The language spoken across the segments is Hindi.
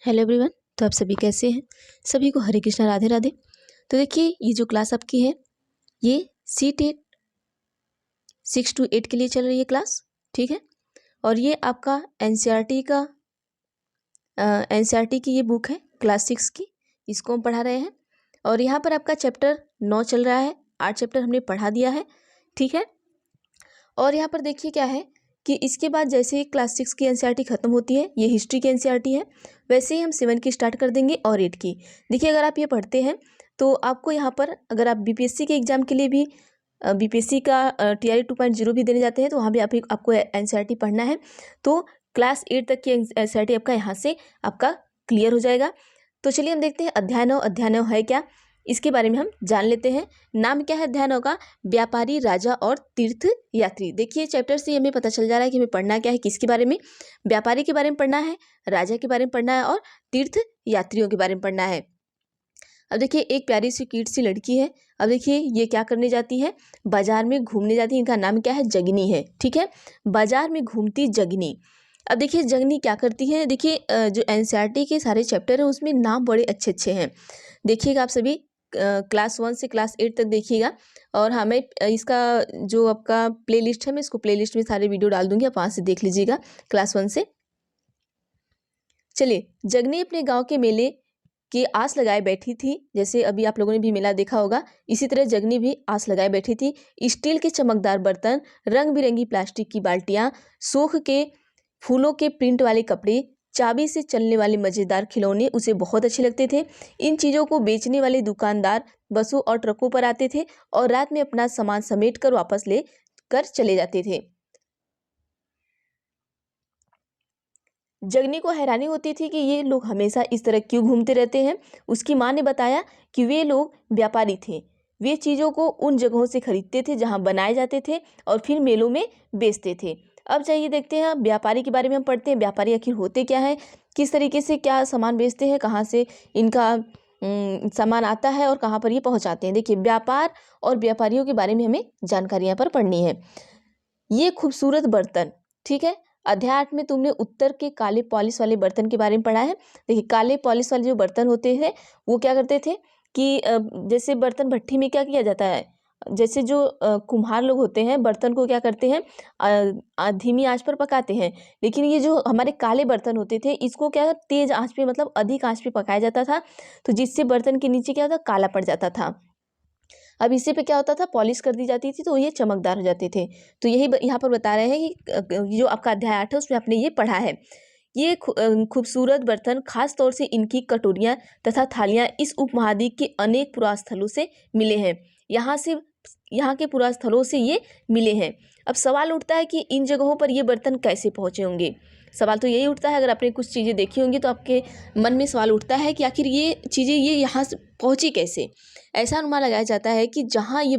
Hello everyone. तो आप सभी कैसे हैं? सभी को हरे कृष्णा, राधे राधे। तो देखिए, ये जो क्लास आपकी है ये C-TET 6 to 8 के लिए चल रही है क्लास, ठीक है। और ये आपका NCERT की ये बुक है क्लास 6 की, इसको हम पढ़ा रहे हैं। और यहाँ पर आपका चैप्टर 9 चल रहा है, 8 चैप्टर हमने पढ़ा दिया है, ठीक है। और यहाँ पर देखिए क्या है कि इसके बाद जैसे ही क्लास 6 की NCERT खत्म होती है, ये हिस्ट्री की NCERT है, वैसे ही हम 7 की स्टार्ट कर देंगे और 8 की। देखिए, अगर आप ये पढ़ते हैं तो आपको यहाँ पर अगर आप BPSC के एग्ज़ाम के लिए भी BPSC का TRE 2.0 भी देने जाते हैं तो वहाँ भी आपको NCERT पढ़ना है, तो क्लास 8 तक की NCERT आपका यहाँ से आपका क्लियर हो जाएगा। तो चलिए हम देखते हैं अध्याय 9 है क्या, इसके बारे में हम जान लेते हैं। नाम क्या है अध्याय 9 का? व्यापारी, राजा और तीर्थ यात्री। देखिए, चैप्टर से हमें पता चल जा रहा है कि हमें पढ़ना क्या है, किसके बारे में? व्यापारी के बारे में पढ़ना है, राजा के बारे में पढ़ना है और तीर्थ यात्रियों के बारे में पढ़ना है। अब देखिए, एक प्यारी सी क्यूट सी लड़की है। अब देखिए, ये क्या करने जाती है? बाजार में घूमने जाती है। इनका नाम क्या है? जगनी है, ठीक है। बाजार में घूमती जगनी। अब देखिए, जगनी क्या करती है? देखिए, जो NCERT के सारे चैप्टर हैं उसमें नाम बड़े अच्छे अच्छे हैं। देखिएगा आप सभी, क्लास 1 से क्लास 8 तक देखिएगा। और हमें इसका जो आपका प्लेलिस्ट है, मैं इसको प्लेलिस्ट में सारे वीडियो डाल दूंगी, आप वहाँ से देख लीजिएगा क्लास 1 से। चलिए, जगनी अपने गांव के मेले की आस लगाए बैठी थी। जैसे अभी आप लोगों ने भी मेला देखा होगा, इसी तरह जगनी भी आस लगाए बैठी थी। स्टील के चमकदार बर्तन, रंग बिरंगी प्लास्टिक की बाल्टियां, सूख के फूलों के प्रिंट वाले कपड़े, चाबी से चलने वाले मज़ेदार खिलौने उसे बहुत अच्छे लगते थे। इन चीज़ों को बेचने वाले दुकानदार बसों और ट्रकों पर आते थे और रात में अपना सामान समेट कर वापस ले कर चले जाते थे। जगनी को हैरानी होती थी कि ये लोग हमेशा इस तरह क्यों घूमते रहते हैं। उसकी माँ ने बताया कि वे लोग व्यापारी थे। वे चीज़ों को उन जगहों से खरीदते थे जहाँ बनाए जाते थे और फिर मेलों में बेचते थे। अब चाहिए देखते हैं व्यापारी के बारे में हम पढ़ते हैं। व्यापारी आखिर होते क्या है, किस तरीके से क्या सामान बेचते हैं, कहाँ से इनका सामान आता है और कहाँ पर ये पहुँचाते हैं। देखिए, व्यापार और व्यापारियों के बारे में हमें जानकारी यहाँ पर पढ़नी है। ये खूबसूरत बर्तन, ठीक है। अध्याय 8 में तुमने उत्तर के काले पॉलिश वाले बर्तन के बारे में पढ़ा है। देखिए, काले पॉलिश वाले जो बर्तन होते हैं वो क्या करते थे कि जैसे बर्तन भट्ठी में क्या किया जाता है, जैसे जो कुम्हार लोग होते हैं बर्तन को क्या करते हैं, धीमी आंच पर पकाते हैं। लेकिन ये जो हमारे काले बर्तन होते थे इसको क्या तेज आंच पे, मतलब अधिक आंच पे पकाया जाता था, तो जिससे बर्तन के नीचे क्या होता, काला पड़ जाता था। अब इसी पे क्या होता था, पॉलिश कर दी जाती थी तो ये चमकदार हो जाते थे। तो यही यहाँ पर बता रहे हैं कि जो आपका अध्याय 8 है उसमें आपने ये पढ़ा है। ये खूबसूरत बर्तन, खास तौर से इनकी कटोरियाँ तथा थालियाँ इस उपमहाद्वीप के अनेक पुरास्थलों से मिले हैं। यहाँ के पुरास्थलों से ये मिले हैं। अब सवाल उठता है कि इन जगहों पर ये बर्तन कैसे पहुँचे होंगे। सवाल तो यही उठता है, अगर आपने कुछ चीज़ें देखी होंगी तो आपके मन में सवाल उठता है कि आखिर ये चीज़ें ये यहाँ से पहुँची कैसे। ऐसा अनुमान लगाया जाता है कि जहाँ ये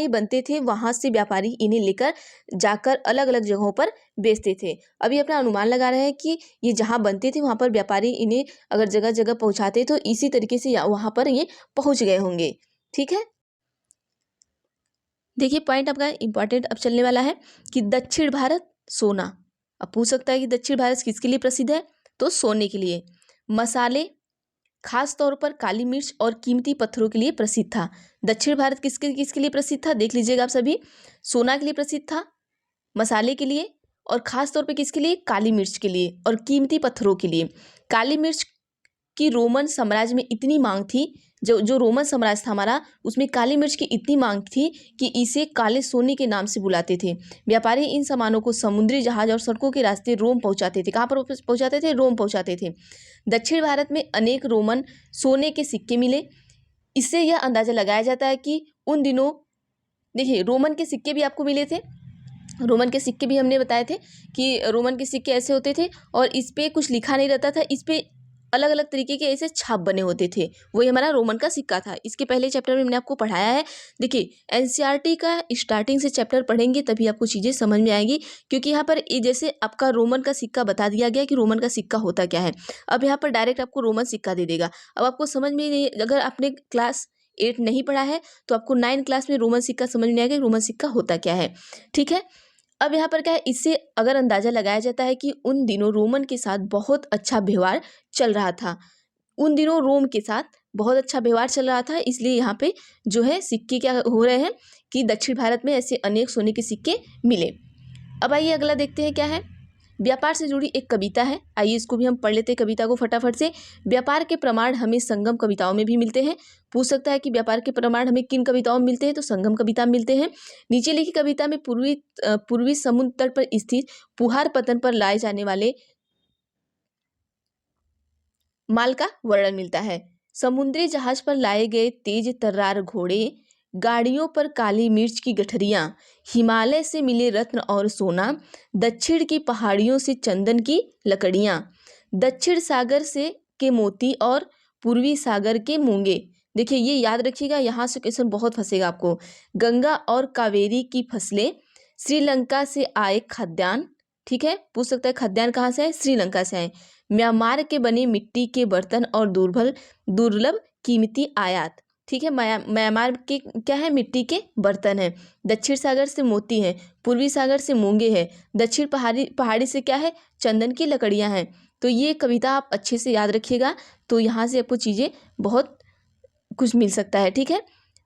बनते थे वहाँ से व्यापारी इन्हें लेकर जाकर अलग अलग जगहों पर बेचते थे। अभी अपना अनुमान लगा रहे हैं कि ये जहाँ बनते थे वहाँ पर व्यापारी इन्हें अगर जगह जगह पहुँचाते तो इसी तरीके से वहाँ पर ये पहुँच गए होंगे, ठीक है। देखिए, पॉइंट आपका इंपॉर्टेंट अब चलने वाला है कि दक्षिण भारत सोना। अब पूछ सकता है कि दक्षिण भारत किसके लिए प्रसिद्ध है, तो सोने के लिए। मसाले, खास तौर पर काली मिर्च और कीमती पत्थरों के लिए प्रसिद्ध था। दक्षिण भारत किसके किसके लिए प्रसिद्ध था, देख लीजिएगा आप सभी। सोना के लिए प्रसिद्ध था, मसाले के लिए, और खास तौर पे किसके लिए, काली मिर्च के लिए और कीमती पत्थरों के लिए। काली मिर्च की रोमन साम्राज्य में इतनी मांग थी, जो रोमन साम्राज्य था हमारा, उसमें काली मिर्च की इतनी मांग थी कि इसे काले सोने के नाम से बुलाते थे। व्यापारी इन सामानों को समुद्री जहाज और सड़कों के रास्ते रोम पहुंचाते थे। कहाँ पर पहुंचाते थे, रोम पहुंचाते थे। दक्षिण भारत में अनेक रोमन सोने के सिक्के मिले। इससे यह अंदाजा लगाया जाता है कि उन दिनों, देखिए, रोमन के सिक्के भी आपको मिले थे। रोमन के सिक्के भी हमने बताए थे कि रोमन के सिक्के ऐसे होते थे और इस पे कुछ लिखा नहीं रहता था, इस पे अलग अलग तरीके के ऐसे छाप बने होते थे। वही हमारा रोमन का सिक्का था। इसके पहले चैप्टर में हमने आपको पढ़ाया है। देखिए, NCERT का स्टार्टिंग से चैप्टर पढ़ेंगे तभी आपको चीज़ें समझ में आएंगी, क्योंकि यहाँ पर जैसे आपका रोमन का सिक्का बता दिया गया कि रोमन का सिक्का होता क्या है। अब यहाँ पर डायरेक्ट आपको रोमन सिक्का दे देगा। अब आपको समझ में नहीं, अगर आपने क्लास 8 नहीं पढ़ा है तो आपको 9 क्लास में रोमन सिक्का समझ में आएगा कि रोमन सिक्का होता क्या है, ठीक है। अब यहाँ पर क्या है, इससे अगर अंदाजा लगाया जाता है कि उन दिनों रोमन के साथ बहुत अच्छा व्यवहार चल रहा था, उन दिनों रोम के साथ बहुत अच्छा व्यवहार चल रहा था, इसलिए यहाँ पे जो है सिक्के क्या हो रहे हैं कि दक्षिण भारत में ऐसे अनेक सोने के सिक्के मिले। अब आइए अगला देखते हैं क्या है। व्यापार से जुड़ी एक कविता है, आइए इसको भी हम पढ़ लेते हैं कविता को फटाफट से। व्यापार के प्रमाण हमें संगम कविताओं में भी मिलते हैं। पूछ सकता है कि व्यापार के प्रमाण हमें किन कविताओं में मिलते हैं, तो संगम कविता में मिलते हैं। नीचे लिखी कविता में पूर्वी समुद्र तट पर स्थित पुहार पतन पर लाए जाने वाले माल का वर्णन मिलता है। समुद्री जहाज पर लाए गए तेज तर्रार घोड़े, गाड़ियों पर काली मिर्च की गठरियां, हिमालय से मिले रत्न और सोना, दक्षिण की पहाड़ियों से चंदन की लकड़ियां, दक्षिण सागर से के मोती और पूर्वी सागर के मूंगे। देखिए ये याद रखिएगा, यहाँ से क्वेश्चन बहुत फंसेगा आपको। गंगा और कावेरी की फसलें, श्रीलंका से आए खाद्यान्न, ठीक है, पूछ सकता है खाद्यान्न कहाँ से आए, श्रीलंका से आए। म्यांमार के बने मिट्टी के बर्तन और दुर्लभ कीमती आयात, ठीक है, म्यांमार के क्या है, मिट्टी के बर्तन है। दक्षिण सागर से मोती है, पूर्वी सागर से मूंगे है, दक्षिण पहाड़ी से क्या है, चंदन की लकड़ियां हैं। तो ये कविता आप अच्छे से याद रखिएगा, तो यहाँ से आपको चीज़ें बहुत कुछ मिल सकता है, ठीक है।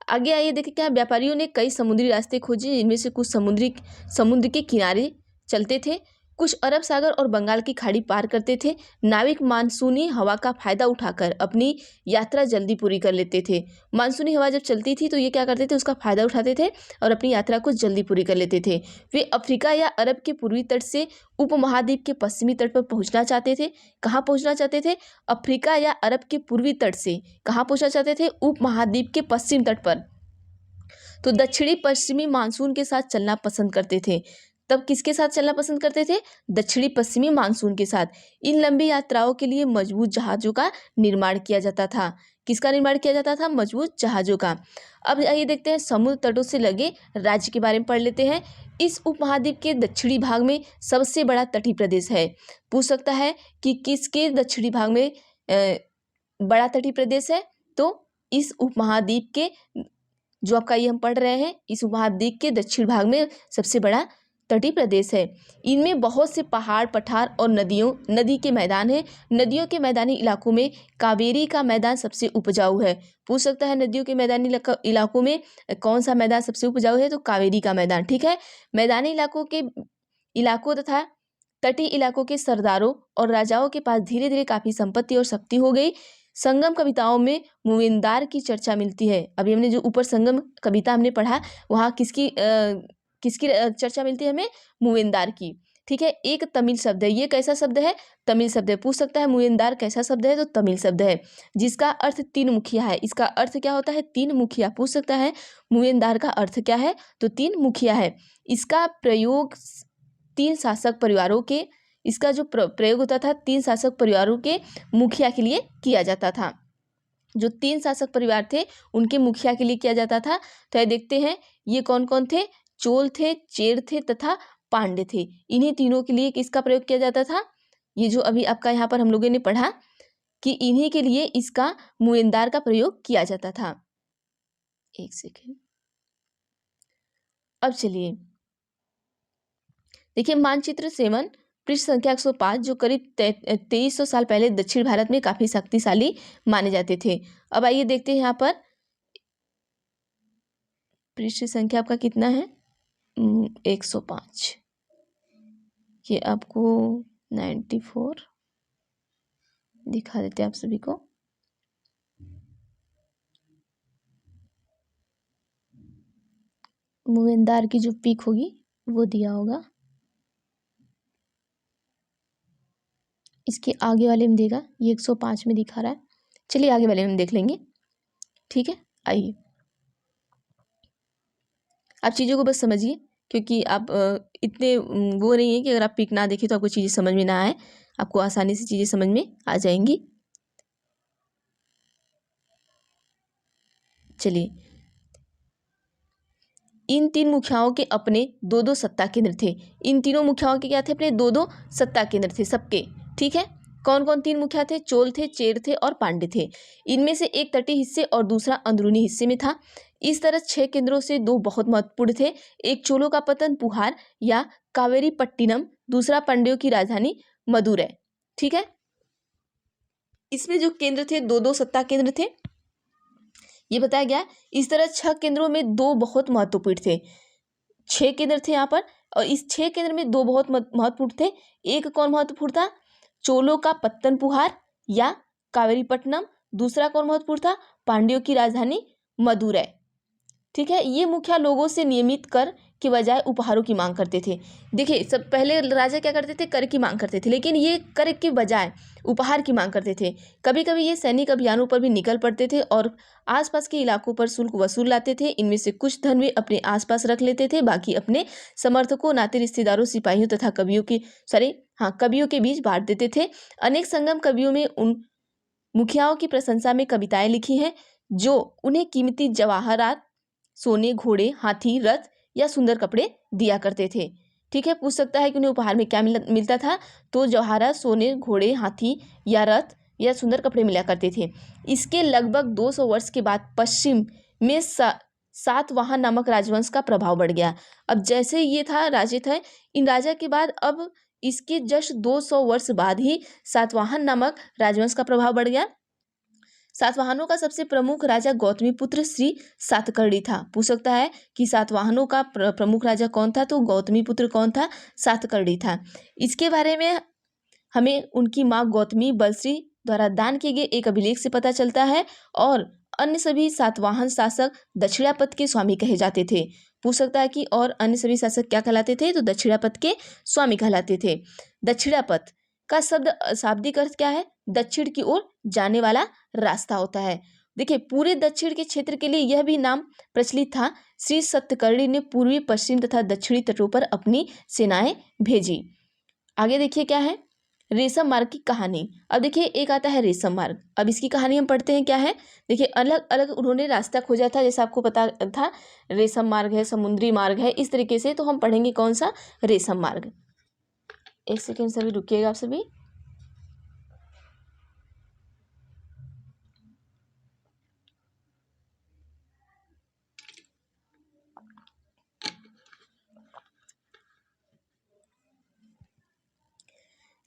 आगे आइए देखिए क्या, व्यापारियों ने कई समुद्री रास्ते खोजे, इनमें से कुछ समुद्र के किनारे चलते थे, कुछ अरब सागर और बंगाल की खाड़ी पार करते थे। नाविक मानसूनी हवा का फायदा उठाकर अपनी यात्रा जल्दी पूरी कर लेते थे। मानसूनी हवा जब चलती थी तो ये क्या करते थे, उसका फायदा उठाते थे और अपनी यात्रा को जल्दी पूरी कर लेते थे। वे अफ्रीका या अरब के पूर्वी तट से उपमहाद्वीप के पश्चिमी तट पर पहुंचना चाहते थे। कहाँ पहुंचना चाहते थे, अफ्रीका या अरब के पूर्वी तट से कहाँ पहुंचना चाहते थे, उपमहाद्वीप के पश्चिम तट पर। तो दक्षिणी पश्चिमी मानसून के साथ चलना पसंद करते थे। तब किसके साथ चलना पसंद करते थे, दक्षिणी पश्चिमी मानसून के साथ। इन लंबी यात्राओं के लिए मजबूत जहाज़ों का निर्माण किया जाता था। किसका निर्माण किया जाता था, मजबूत जहाज़ों का। अब आइए देखते हैं समुद्र तटों से लगे राज्य के बारे में पढ़ लेते हैं। इस उपमहाद्वीप के दक्षिणी भाग में सबसे बड़ा तटीय प्रदेश है। पूछ सकता है कि किसके दक्षिणी भाग में बड़ा तटीय प्रदेश है, तो इस उपमहाद्वीप के, जो आपका ये हम पढ़ रहे हैं, इस उपमहाद्वीप के दक्षिण भाग में सबसे बड़ा तटीय प्रदेश है। इनमें बहुत से पहाड़, पठार और नदी के मैदान हैं। नदियों के मैदानी इलाकों में कावेरी का मैदान सबसे उपजाऊ है। पूछ सकता है नदियों के मैदानी इलाकों में कौन सा मैदान सबसे उपजाऊ है, तो कावेरी का मैदान, ठीक है। मैदानी इलाकों तथा तटीय इलाकों के सरदारों और राजाओं के पास धीरे धीरे काफी संपत्ति और शक्ति हो गई। संगम कविताओं में मुविंदार की चर्चा मिलती है। अभी हमने जो ऊपर संगम कविता हमने पढ़ा, वहाँ किसकी चर्चा मिलती है हमें, मुविंदार की, ठीक है। एक तमिल शब्द है, ये कैसा शब्द है, तमिल शब्द है। पूछ सकता है मुविंदार कैसा शब्द है, तो तमिल शब्द है, जिसका अर्थ तीन मुखिया है। इसका अर्थ क्या होता है, तीन मुखिया। पूछ सकता है मुविंदार का अर्थ क्या है, तो तीन मुखिया है। इसका प्रयोग तीन शासक परिवारों के, इसका जो प्रयोग होता था तीन शासक परिवारों के मुखिया के लिए किया जाता था। जो तीन शासक परिवार थे उनके मुखिया के लिए किया जाता था। तो ये देखते हैं ये कौन कौन थे, चोल थे, चेर थे तथा पांड्य थे। इन्हीं तीनों के लिए किसका प्रयोग किया जाता था, ये जो अभी आपका यहाँ पर हम लोगों ने पढ़ा कि इन्हीं के लिए इसका मुविंदार का प्रयोग किया जाता था। एक सेकेंड, अब चलिए देखिए मानचित्र 7 पृष्ठ संख्या 105, जो करीब 2300 साल पहले दक्षिण भारत में काफी शक्तिशाली माने जाते थे। अब आइए देखते हैं यहाँ पर पृष्ठ संख्या आपका कितना है, 105, ये आपको 94 दिखा देते हैं आप सभी को। मुविंदार की जो पीक होगी वो दिया होगा, इसके आगे वाले में देगा, ये 105 में दिखा रहा है। चलिए आगे वाले में देख लेंगे, ठीक है। आइए आप चीज़ों को बस समझिए, क्योंकि आप इतने वो नहीं है कि अगर आप पिक ना देखें तो आपको चीज़ें समझ में ना आए, आपको आसानी से चीज़ें समझ में आ जाएंगी। चलिए, इन तीन मुखियाओं के अपने दो दो सत्ता केंद्र थे। इन तीनों मुखियाओं के क्या थे, अपने दो दो सत्ता केंद्र थे सबके, ठीक है। कौन कौन तीन मुखिया थे, चोल थे, चेर थे और पांड्य थे। इनमें से एक तटीय हिस्से और दूसरा अंदरूनी हिस्से में था। इस तरह 6 केंद्रों से 2 बहुत महत्वपूर्ण थे। एक चोलों का पतन पुहार या कावेरीपट्टिनम, दूसरा पांड्यों की राजधानी मदुरै। ठीक है, इसमें जो केंद्र थे, दो सत्ता केंद्र थे, ये बताया गया। इस तरह 6 केंद्रों में 2 बहुत महत्वपूर्ण थे। 6 केंद्र थे यहाँ पर, और इस 6 केंद्र में 2 बहुत महत्वपूर्ण थे। एक कौन महत्वपूर्ण था? चोलों का पत्तनपुहार या कावेरीपट्टनम। दूसरा कौन महत्वपूर्ण था? पांड्यों की राजधानी मदुरै। ठीक है, ये मुखिया लोगों से नियमित कर के बजाय उपहारों की मांग करते थे। देखिए, सब पहले राजा क्या करते थे? कर की मांग करते थे, लेकिन ये कर के बजाय उपहार की मांग करते थे। कभी कभी ये सैनिक अभियानों पर भी निकल पड़ते थे और आसपास के इलाकों पर शुल्क वसूल लाते थे। इनमें से कुछ धन वे अपने आसपास रख लेते थे, बाकी अपने समर्थकों, नाते रिश्तेदारों, सिपाहियों तथा कवियों के बीच बांट देते थे। अनेक संगम कवियों में उन मुखियाओं की प्रशंसा में कविताएं लिखी हैं, जो उन्हें कीमती जवाहरात, सोने, घोड़े, हाथी, रथ या सुंदर कपड़े दिया करते थे। ठीक है, पूछ सकता है कि उन्हें उपहार में क्या मिलता था? तो जवाहरात, सोने, घोड़े, हाथी या रथ या सुंदर कपड़े मिला करते थे। इसके लगभग 200 वर्ष के बाद पश्चिम में सातवाहन नामक राजवंश का प्रभाव बढ़ गया। अब जैसे ये था राज्य था, इन राजा के बाद अब इसके जस्ट 200 वर्ष बाद ही सातवाहन नामक राजवंश का प्रभाव बढ़ गया। सातवाहनों का सबसे प्रमुख राजा गौतमीपुत्र श्री सातकर्णी था। पूछ सकता है कि सातवाहनों का प्रमुख राजा कौन था? तो गौतमीपुत्र कौन था? सातकर्णी था। इसके बारे में हमें उनकी माँ गौतमी बलश्री द्वारा दान किए गए एक अभिलेख से पता चलता है, और अन्य सभी सातवाहन शासक दक्षिणापथ के स्वामी कहे जाते थे। पूछ सकता है कि और अन्य सभी शासक क्या कहलाते थे? तो दक्षिणापथ के स्वामी कहलाते थे। दक्षिणापथ का शब्द शाब्दिक अर्थ क्या है? दक्षिण की ओर जाने वाला रास्ता होता है। देखिए, पूरे दक्षिण के क्षेत्र के लिए यह भी नाम प्रचलित था। श्री सतकर्णी ने पूर्वी, पश्चिम तथा दक्षिणी तटों पर अपनी सेनाएं भेजी। आगे देखिए क्या है? रेशम मार्ग की कहानी। अब देखिए, एक आता है रेशम मार्ग। अब इसकी कहानी हम पढ़ते हैं क्या है। देखिए, अलग अलग उन्होंने रास्ता खोजा था, जैसा आपको पता था रेशम मार्ग है, समुद्री मार्ग है, इस तरीके से। तो हम पढ़ेंगे कौन सा? रेशम मार्ग। एक सेकेंड सभी रुकिएगा आप सभी।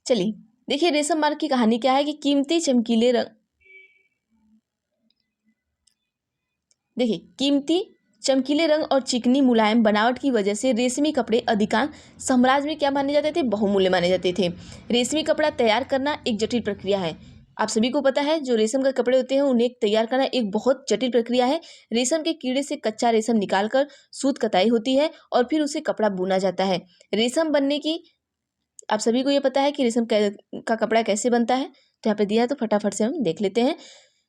चलिए देखिए, रेशम मार्ग की कहानी क्या है कि कीमती चमकीले रंग और चिकनी मुलायम बनावट की वजह से रेशमी कपड़े अधिकांश साम्राज्य में क्या माने जाते थे? बहुमूल्य माने जाते थे। रेशमी कपड़ा तैयार करना एक जटिल प्रक्रिया है। आप सभी को पता है, जो रेशम के कपड़े होते हैं उन्हें तैयार करना एक बहुत जटिल प्रक्रिया है। रेशम के कीड़े से कच्चा रेशम निकालकर सूत कताई होती है और फिर उसे कपड़ा बुना जाता है। रेशम बनने की, आप सभी को ये पता है कि रेशम का कपड़ा कैसे बनता है? तो यहाँ पे दिया है, तो फटाफट से हम देख लेते हैं।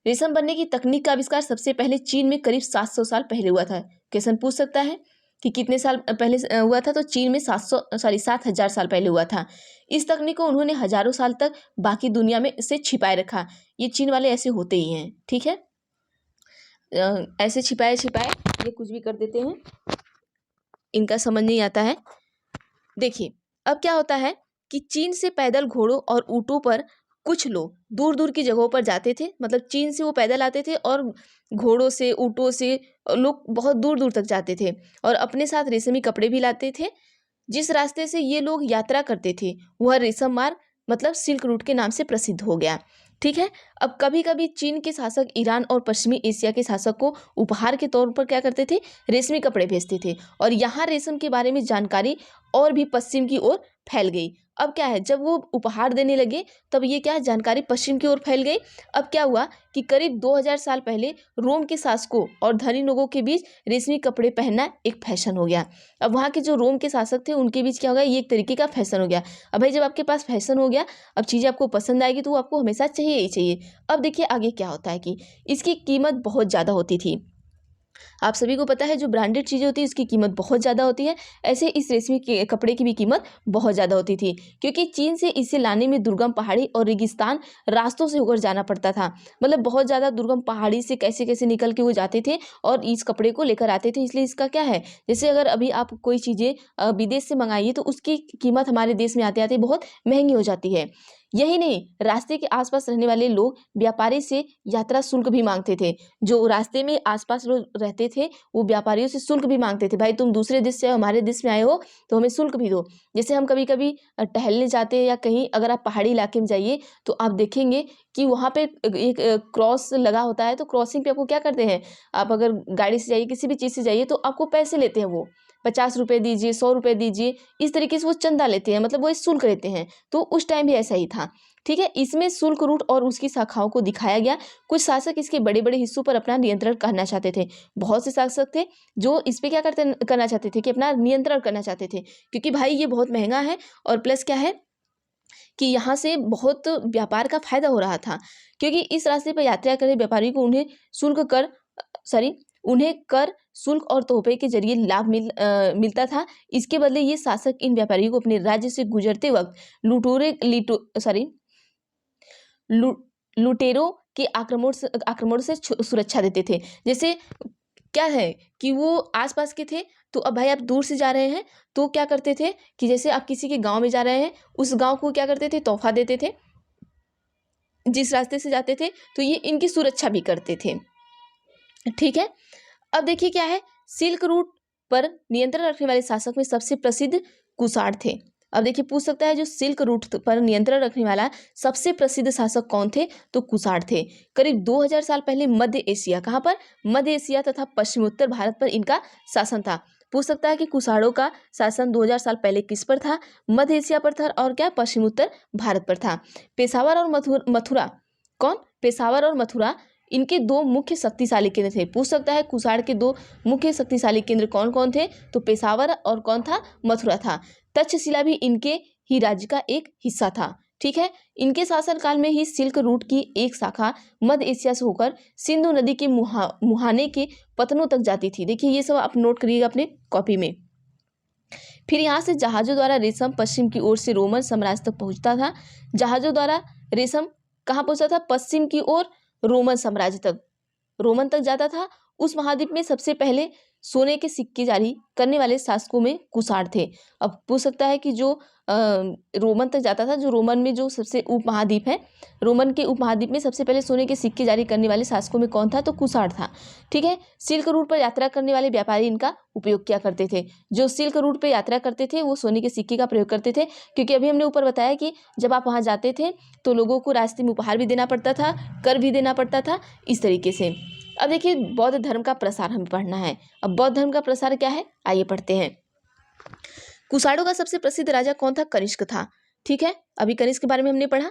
रेशम बनने की तकनीक का आविष्कार सबसे पहले चीन में करीब 700 साल पहले हुआ था। क्वेश्चन पूछ सकता है कि कितने साल पहले हुआ था? तो चीन में 7,000 साल पहले हुआ था। इस तकनीक को उन्होंने हजारों साल तक बाकी दुनिया में से छिपाए रखा। ये चीन वाले ऐसे होते ही हैं। ठीक है, ऐसे छिपाए ये कुछ भी कर देते हैं, इनका समझ नहीं आता है। देखिए, अब क्या होता है कि चीन से पैदल घोड़ों और ऊँटों पर कुछ लोग दूर दूर की जगहों पर जाते थे। मतलब चीन से वो पैदल आते थे और घोड़ों से, ऊँटों से लोग बहुत दूर दूर तक जाते थे और अपने साथ रेशमी कपड़े भी लाते थे। जिस रास्ते से ये लोग यात्रा करते थे वह रेशम मार्ग मतलब सिल्क रूट के नाम से प्रसिद्ध हो गया। ठीक है, अब कभी कभी चीन के शासक ईरान और पश्चिमी एशिया के शासक को उपहार के तौर पर क्या करते थे? रेशमी कपड़े भेजते थे, और यहाँ रेशम के बारे में जानकारी और भी पश्चिम की ओर फैल गई। अब क्या है, जब वो उपहार देने लगे तब ये क्या जानकारी पश्चिम की ओर फैल गई। अब क्या हुआ कि करीब 2000 साल पहले रोम के शासकों और धनी लोगों के बीच रेशमी कपड़े पहनना एक फैशन हो गया। अब वहाँ के जो रोम के शासक थे उनके बीच क्या हो गया? ये एक तरीके का फैशन हो गया। अब भाई, जब आपके पास फैशन हो गया, अब चीज़ें आपको पसंद आएगी तो वो आपको हमेशा चाहिए ही चाहिए। अब देखिए आगे क्या होता है कि इसकी कीमत बहुत ज़्यादा होती थी। आप सभी को पता है, जो ब्रांडेड चीज़ें होती है उसकी कीमत बहुत ज़्यादा होती है। ऐसे इस रेशमी के कपड़े की भी कीमत बहुत ज़्यादा होती थी, क्योंकि चीन से इसे लाने में दुर्गम पहाड़ी और रेगिस्तान रास्तों से होकर जाना पड़ता था। मतलब बहुत ज़्यादा दुर्गम पहाड़ी से कैसे कैसे निकल के वो जाते थे और इस कपड़े को लेकर आते थे। इसलिए इसका क्या है, जैसे अगर अभी आप कोई चीज़ें विदेश से मंगाइए तो उसकी कीमत हमारे देश में आते आते बहुत महंगी हो जाती है। यही नहीं, रास्ते के आसपास रहने वाले लोग व्यापारी से यात्रा शुल्क भी मांगते थे। जो रास्ते में आसपास लोग रहते थे वो व्यापारियों से शुल्क भी मांगते थे, भाई तुम दूसरे देश से हमारे देश में आए हो तो हमें शुल्क भी दो। जैसे हम कभी कभी टहलने जाते हैं या कहीं, अगर आप पहाड़ी इलाके में जाइए तो आप देखेंगे कि वहाँ पे एक क्रॉस लगा होता है, तो क्रॉसिंग पे आपको क्या करते हैं, आप अगर गाड़ी से जाइए किसी भी चीज़ से जाइए तो आपको पैसे लेते हैं, वो 50 रुपये दीजिए, 100 रुपये दीजिए, इस तरीके से वो चंदा लेते हैं, मतलब वो शुल्क लेते हैं। तो उस टाइम भी ऐसा ही था। ठीक है, इसमें शुल्क रूट और उसकी शाखाओं को दिखाया गया। कुछ शासक इसके बड़े बड़े हिस्सों पर अपना नियंत्रण करना चाहते थे। बहुत से शासक थे जो इस पे क्या करना चाहते थे कि अपना नियंत्रण करना चाहते थे, क्योंकि भाई ये बहुत महंगा है और प्लस क्या है कि यहाँ से बहुत व्यापार का फायदा हो रहा था, क्योंकि इस रास्ते पर यात्रा करे व्यापारी को उन्हें कर, शुल्क और तोहफे के जरिए लाभ मिलता था। इसके बदले ये शासक इन व्यापारियों को अपने राज्य से गुजरते वक्त लुटेरों के आक्रमण से सुरक्षा देते थे। जैसे क्या है कि वो आसपास के थे, तो अब भाई आप दूर से जा रहे हैं तो क्या करते थे कि जैसे आप किसी के गांव में जा रहे हैं, उस गांव को क्या करते थे, तोहफा देते थे। जिस रास्ते से जाते थे तो ये इनकी सुरक्षा भी करते थे। ठीक है, अब देखिए क्या है, सिल्क रूट पर नियंत्रण रखने वाले शासक में सबसे प्रसिद्ध कुषाण थे। अब देखिए पूछ सकता है जो सिल्क रूट पर नियंत्रण रखने वाला सबसे प्रसिद्ध शासक कौन थे, तो कुषाण थे। करीब 2000 साल पहले मध्य एशिया, कहाँ पर, मध्य एशिया तथा पश्चिमोत्तर भारत पर इनका शासन था। पूछ सकता है कि कुषाणों का शासन 2000 साल पहले किस पर था, मध्य एशिया पर था और क्या, पश्चिमोत्तर भारत पर था। पेशावर और मथुरा, कौन, पेशावर और मथुरा इनके दो मुख्य शक्तिशाली केंद्र थे। पूछ सकता है कुषाण के दो मुख्य शक्तिशाली केंद्र कौन कौन थे, तो पेशावर और कौन था, मथुरा था। तक्षशिला भी इनके ही राज्य का एक हिस्सा था। ठीक है, इनके शासनकाल में ही सिल्क रूट की एक शाखा मध्य एशिया से होकर सिंधु नदी के मुहाने के पतनों तक जाती थी। देखिए ये सब आप नोट करिएगा अपने कॉपी में। फिर यहाँ से जहाजों द्वारा रेशम पश्चिम की ओर से रोमन साम्राज्य तक पहुंचता था। जहाजों द्वारा रेशम कहाँ पहुंचता था, पश्चिम की ओर रोमन साम्राज्य तक, रोमन तक जाता था। उस महाद्वीप में सबसे पहले सोने के सिक्के जारी करने वाले शासकों में कुषाण थे। अब पूछ सकता है कि जो रोमन तक जाता था, जो रोमन में जो सबसे उपमहाद्वीप है, रोमन के उपमहाद्वीप में सबसे पहले सोने के सिक्के जारी करने वाले शासकों में कौन था, तो कुषाण था। ठीक है, सिल्क रूट पर यात्रा करने वाले व्यापारी इनका उपयोग क्या करते थे, जो सिल्क रूट पर यात्रा करते थे वो सोने के सिक्के का प्रयोग करते थे, क्योंकि अभी हमने ऊपर बताया कि जब आप वहाँ जाते थे तो लोगों को रास्ते में उपहार भी देना पड़ता था, कर भी देना पड़ता था, इस तरीके से। अब देखिए बौद्ध धर्म का प्रसार हमें पढ़ना है। अब बौद्ध धर्म का प्रसार क्या है, आइए पढ़ते हैं। कुषाणों का सबसे प्रसिद्ध राजा कौन था, कनिष्क था। ठीक है, अभी कनिष्क के बारे में हमने पढ़ा।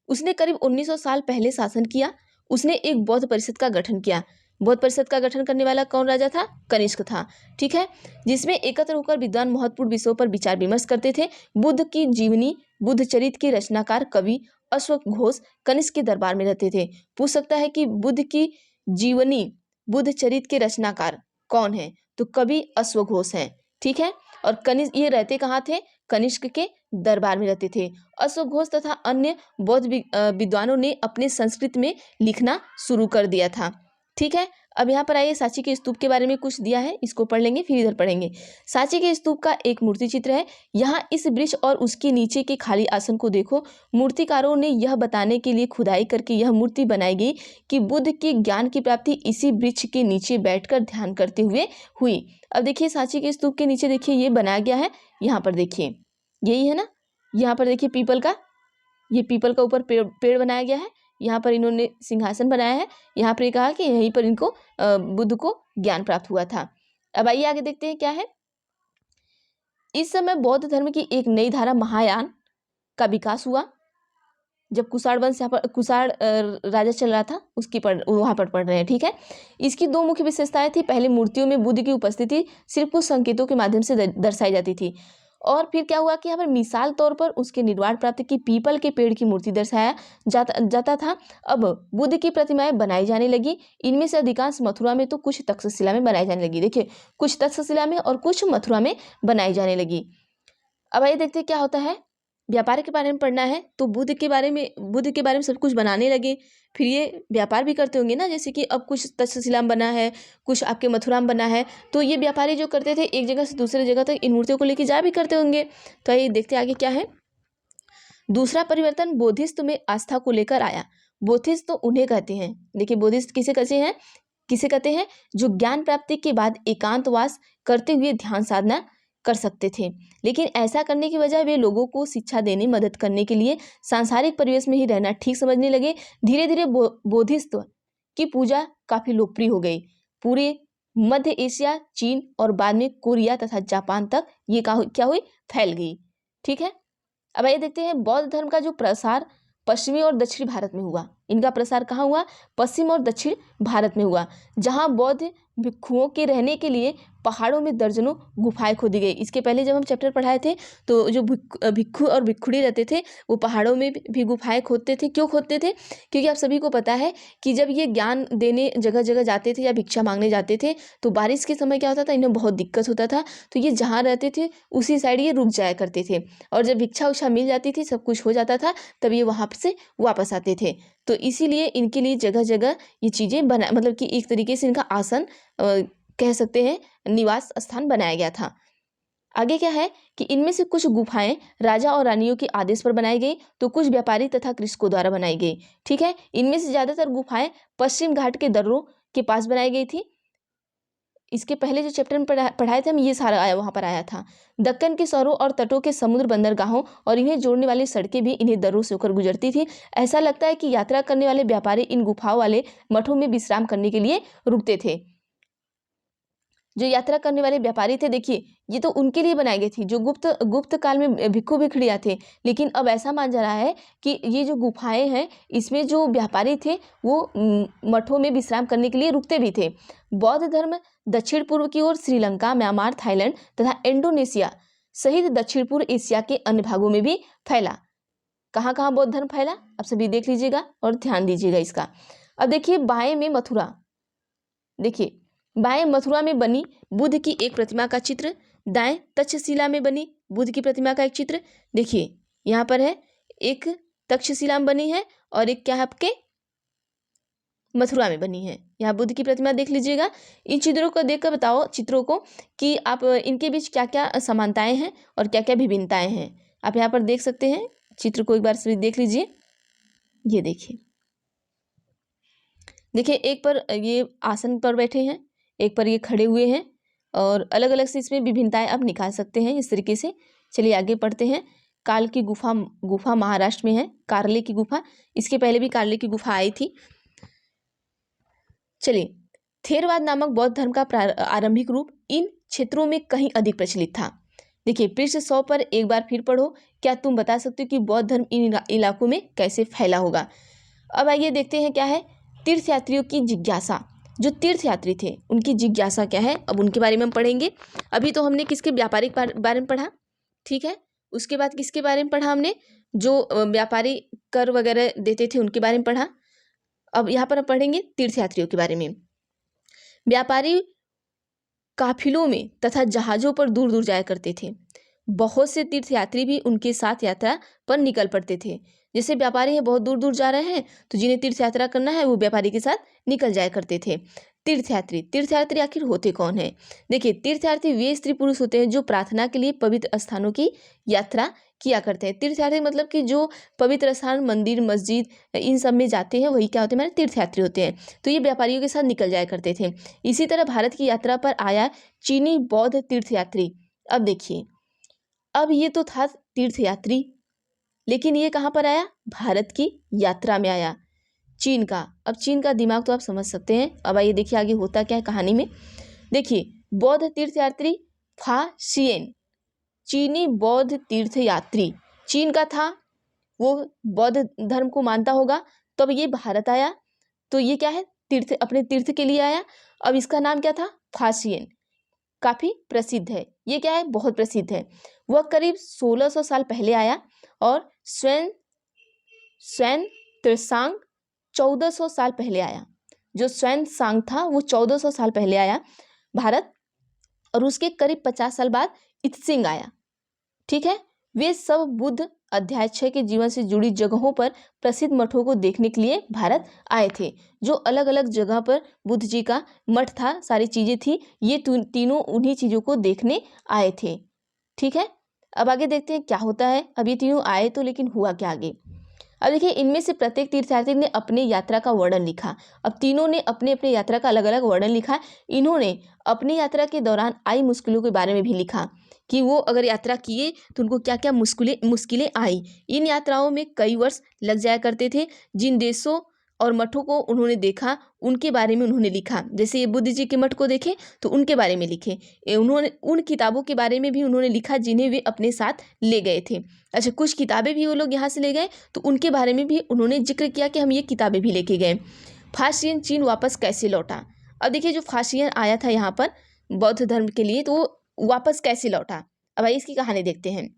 उसने करीब 1900 साल पहले शासन किया। उसने एक बौद्ध परिषद का गठन किया। बौद्ध परिषद का गठन करने वाला कौन राजा था, कनिष्क था। ठीक है, जिसमें एकत्र होकर विद्वान महत्वपूर्ण विषयों पर विचार विमर्श करते थे। बुद्ध की जीवनी, बुद्ध चरित्र के रचनाकार कवि अश्वघोष घोष कनिष्क के दरबार में रहते थे। पूछ सकता है कि बुद्ध की जीवनी, बुद्ध चरित्र के रचनाकार कौन है, तो कवि अश्वघोष हैं। ठीक है, और कनिष्क ये रहते कहाँ थे, कनिष्क के दरबार में रहते थे। अश्वघोष तथा अन्य बौद्ध विद्वानों ने अपने संस्कृत में लिखना शुरू कर दिया था। ठीक है, अब यहाँ पर आइए, सांची के स्तूप के बारे में कुछ दिया है, इसको पढ़ लेंगे फिर इधर पढ़ेंगे। सांची के स्तूप का एक मूर्ति चित्र है। यहाँ इस वृक्ष और उसके नीचे के खाली आसन को देखो। मूर्तिकारों ने यह बताने के लिए खुदाई करके यह मूर्ति बनाई गई कि बुद्ध के ज्ञान की प्राप्ति इसी वृक्ष के नीचे बैठकर ध्यान करते हुए हुई। अब देखिए सांची के स्तूप के नीचे देखिए ये बनाया गया है, यहाँ पर देखिए यही है ना, यहाँ पर देखिए पीपल का, ये पीपल का ऊपर पेड़ बनाया गया है। यहाँ पर इन्होंने सिंहासन बनाया है। यहाँ पर कहा कि यहीं पर इनको बुद्ध को ज्ञान प्राप्त हुआ था। अब आइए आगे देखते हैं क्या है। इस समय बौद्ध धर्म की एक नई धारा महायान का विकास हुआ। जब कुषाण वंश यहाँ पर कुषाण राजा चल रहा था उसकी वहाँ पर पढ़ रहे हैं। ठीक है, इसकी दो मुख्य विशेषताएं थी। पहले मूर्तियों में बुद्ध की उपस्थिति सिर्फ कुछ संकेतों के माध्यम से दर्शाई जाती थी, और फिर क्या हुआ कि यहाँ पर मिसाल तौर पर उसके निर्वाण प्राप्ति की पीपल के पेड़ की मूर्ति दर्शाया जाता था। अब बुद्ध की प्रतिमाएं बनाई जाने लगी। इनमें से अधिकांश मथुरा में तो कुछ तक्षशिला में बनाई जाने लगी। देखिए कुछ तक्षशिला में और कुछ मथुरा में बनाई जाने लगी। अब आइए देखते क्या होता है। व्यापार के बारे में पढ़ना है तो बुद्ध के बारे में सब कुछ बनाने लगे। फिर ये व्यापार भी करते होंगे ना, जैसे कि अब कुछ तक्षशिला में बना है, कुछ आपके मथुरा में बना है, तो ये व्यापारी जो करते थे एक जगह से दूसरे जगह तक इन मूर्तियों को लेके जा भी करते होंगे। तो आइए देखते आगे क्या है। दूसरा परिवर्तन बोधिसत्व में आस्था को लेकर आया। बोधिसत्व तो उन्हें कहते हैं, देखिए बोधिसत्व किसे कहते हैं, जो ज्ञान प्राप्ति के बाद एकांतवास करते हुए ध्यान साधना कर सकते थे, लेकिन ऐसा करने की बजाय वे लोगों को शिक्षा देने मदद करने के लिए सांसारिक परिवेश में ही रहना ठीक समझने लगे। धीरे धीरे बोधिसत्व की पूजा काफी लोकप्रिय हो गई। पूरे मध्य एशिया, चीन और बाद में कोरिया तथा जापान तक ये क्या हुई, फैल गई। ठीक है, अब आइए देखते हैं बौद्ध धर्म का जो प्रसार पश्चिमी और दक्षिणी भारत में हुआ। इनका प्रसार कहाँ हुआ, पश्चिम और दक्षिण भारत में हुआ, जहाँ बौद्ध भिक्षुओं के रहने के लिए पहाड़ों में दर्जनों गुफाएं खोदी गई। इसके पहले जब हम चैप्टर पढ़ाए थे तो जो भिक्षु और भिक्षुणी रहते थे वो पहाड़ों में भी गुफाएं खोदते थे। क्यों खोदते थे, क्योंकि आप सभी को पता है कि जब ये ज्ञान देने जगह जगह जाते थे या भिक्षा मांगने जाते थे तो बारिश के समय क्या होता था, इन्हें बहुत दिक्कत होता था, तो ये जहाँ रहते थे उसी साइड ये रुक जाया करते थे, और जब भिक्षा उक्षा मिल जाती थी, सब कुछ हो जाता था, तब ये वहाँ से वापस आते थे। तो इसीलिए इनके लिए जगह जगह ये चीज़ें बना, मतलब कि एक तरीके से इनका आसन कह सकते हैं, निवास स्थान बनाया गया था। आगे क्या है कि इनमें से कुछ गुफाएं राजा और रानियों के आदेश पर बनाई गई, तो कुछ व्यापारी तथा कृषकों द्वारा बनाई गई। ठीक है, इनमें से ज्यादातर गुफाएं पश्चिम घाट के दर्रों के पास बनाई गई थी। इसके पहले जो चैप्टर में पढ़ाए थे हम, ये सारा वहाँ पर आया था। दक्कन के शहरों और तटों के समुद्र बंदरगाहों और इन्हें जोड़ने वाली सड़कें भी इन्हें दर्रों से होकर गुजरती थी। ऐसा लगता है कि यात्रा करने वाले व्यापारी इन गुफाओं वाले मठों में विश्राम करने के लिए रुकते थे। जो यात्रा करने वाले व्यापारी थे, देखिए ये तो उनके लिए बनाई गई थी, जो गुप्त काल में भिक्षु भिक्षुणियाँ थे, लेकिन अब ऐसा मान जा रहा है कि ये जो गुफाएं हैं इसमें जो व्यापारी थे वो मठों में विश्राम करने के लिए रुकते भी थे। बौद्ध धर्म दक्षिण पूर्व की ओर श्रीलंका, म्यांमार, थाईलैंड तथा इंडोनेशिया सहित दक्षिण पूर्व एशिया के अन्य भागों में भी फैला। कहाँ कहाँ बौद्ध धर्म फैला, आप सभी देख लीजिएगा और ध्यान दीजिएगा इसका। अब देखिए बाएं में मथुरा, देखिए बाएं मथुरा में बनी बुद्ध की एक प्रतिमा का चित्र, दाएं तक्षशिला में बनी बुद्ध की प्रतिमा का एक चित्र। देखिए यहाँ पर है, एक तक्षशिला में बनी है और एक क्या है आपके मथुरा में बनी है। यहाँ बुद्ध की प्रतिमा देख लीजिएगा। इन चित्रों को देखकर बताओ, चित्रों को, कि आप इनके बीच क्या क्या समानताएं हैं और क्या क्या विभिन्नताएं हैं। आप यहाँ पर देख सकते हैं, चित्र को एक बार से देख लीजिए। ये देखिए, देखिए एक पर ये आसन पर बैठे हैं, एक पर ये खड़े हुए हैं, और अलग अलग से इसमें विभिन्नताएं आप निकाल सकते हैं इस तरीके से। चलिए आगे पढ़ते हैं। काल की गुफा महाराष्ट्र में है, कार्ले की गुफा। इसके पहले भी कार्ले की गुफा आई थी। चलिए, थेरवाद नामक बौद्ध धर्म का आरंभिक रूप इन क्षेत्रों में कहीं अधिक प्रचलित था। देखिए पृष्ठ 100 पर एक बार फिर पढ़ो। क्या तुम बता सकते हो कि बौद्ध धर्म इन इलाकों में कैसे फैला होगा। अब आइए देखते हैं क्या है तीर्थयात्रियों की जिज्ञासा। जो तीर्थयात्री थे उनकी जिज्ञासा क्या है, अब उनके बारे में हम पढ़ेंगे। अभी तो हमने किसके व्यापारिक बारे में पढ़ा, ठीक है। उसके बाद किसके बारे में पढ़ा हमने, जो व्यापारी कर वगैरह देते थे उनके बारे में पढ़ा। अब यहाँ पर हम पढ़ेंगे तीर्थयात्रियों के बारे में। व्यापारी काफिलों में तथा जहाजों पर दूर दूर जाया करते थे। बहुत से तीर्थयात्री भी उनके साथ यात्रा पर निकल पड़ते थे। जैसे व्यापारी है, बहुत दूर दूर जा रहे हैं, तो जिन्हें तीर्थ यात्रा करना है वो व्यापारी के साथ निकल जाया करते थे। तीर्थयात्री आखिर होते कौन है। देखिए तीर्थयात्री वे स्त्री पुरुष होते हैं जो प्रार्थना के लिए पवित्र स्थानों की यात्रा किया करते हैं। तीर्थयात्री मतलब कि जो पवित्र स्थान, मंदिर, मस्जिद, इन सब में जाते हैं वही क्या होते हैं, हमारे तीर्थयात्री होते हैं। तो ये व्यापारियों के साथ निकल जाया करते थे। इसी तरह भारत की यात्रा पर आया चीनी बौद्ध तीर्थयात्री। अब देखिए, अब ये तो था तीर्थयात्री, लेकिन ये कहाँ पर आया, भारत की यात्रा में आया, चीन का। अब चीन का दिमाग तो आप समझ सकते हैं। अब आइए देखिए आगे होता क्या है कहानी में। देखिए बौद्ध तीर्थयात्री फा शियन, चीनी बौद्ध तीर्थयात्री चीन का था, वो बौद्ध धर्म को मानता होगा। तो अब ये भारत आया, तो ये क्या है, तीर्थ, अपने तीर्थ के लिए आया। अब इसका नाम क्या था, फा शियन। काफी प्रसिद्ध है, ये क्या है, बहुत प्रसिद्ध है। वह करीब 1600 साल पहले आया और स्वयं त्रिसांग 1400 साल पहले आया। जो स्वयं सांग था वो 1400 साल पहले आया भारत, और उसके करीब 50 साल बाद इत्सिंग आया। ठीक है, वे सब बुद्ध अध्याय 6 के जीवन से जुड़ी जगहों पर प्रसिद्ध मठों को देखने के लिए भारत आए थे। जो अलग अलग जगह पर बुद्ध जी का मठ था, सारी चीजें थी, ये तीनों उन्हीं चीजों को देखने आए थे। ठीक है, अब आगे देखते हैं क्या होता है। अब ये तीनों आए तो, लेकिन हुआ क्या आगे। अब देखिए, इनमें से प्रत्येक तीर्थयात्री ने अपने यात्रा का वर्णन लिखा। अब तीनों ने अपने अपने यात्रा का अलग अलग वर्णन लिखा। इन्होंने अपनी यात्रा के दौरान आई मुश्किलों के बारे में भी लिखा कि वो अगर यात्रा किए तो उनको क्या क्या मुश्किलें आई। इन यात्राओं में कई वर्ष लग जाया करते थे। जिन देशों और मठों को उन्होंने देखा उनके बारे में उन्होंने लिखा। जैसे ये बुद्ध जी के मठ को देखे तो उनके बारे में लिखे। उन्होंने उन किताबों के बारे में भी उन्होंने लिखा जिन्हें वे अपने साथ ले गए थे। अच्छा, कुछ किताबें भी वो लोग यहाँ से ले गए तो उनके बारे में भी उन्होंने जिक्र किया कि हम ये किताबें भी लेके गए। फासियन चीन वापस कैसे लौटा। अब देखिए, जो फासियन आया था यहाँ पर बौद्ध धर्म के लिए, तो वो वापस कैसे लौटा। अब आइए इसकी कहानी देखते हैं।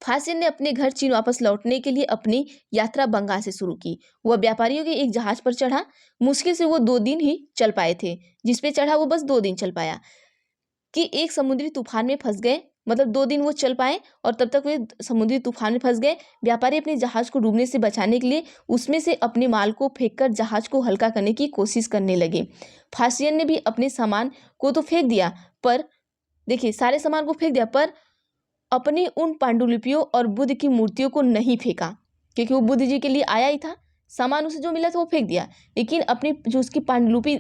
फासियन ने अपने घर चीन वापस लौटने के लिए अपनी यात्रा बंगाल से शुरू की। वह व्यापारियों के एक जहाज पर चढ़ा। मुश्किल से वो 2 दिन ही चल पाए थे। जिस पे चढ़ा वो बस 2 दिन चल पाया कि एक समुद्री तूफान में फंस गए। मतलब 2 दिन वो चल पाए और तब तक वे समुद्री तूफान में फंस गए। व्यापारी अपने जहाज को डूबने से बचाने के लिए उसमें से अपने माल को फेंककर जहाज को हल्का करने की कोशिश करने लगे। फासियन ने भी अपने सामान को तो फेंक दिया, पर देखिए सारे सामान को फेंक दिया, पर अपनी उन पांडुलिपियों और बुद्ध की मूर्तियों को नहीं फेंका, क्योंकि वो बुद्ध जी के लिए आया ही था। सामान उसे जो मिला था वो फेंक दिया, लेकिन अपनी जो उसकी पांडुलिपि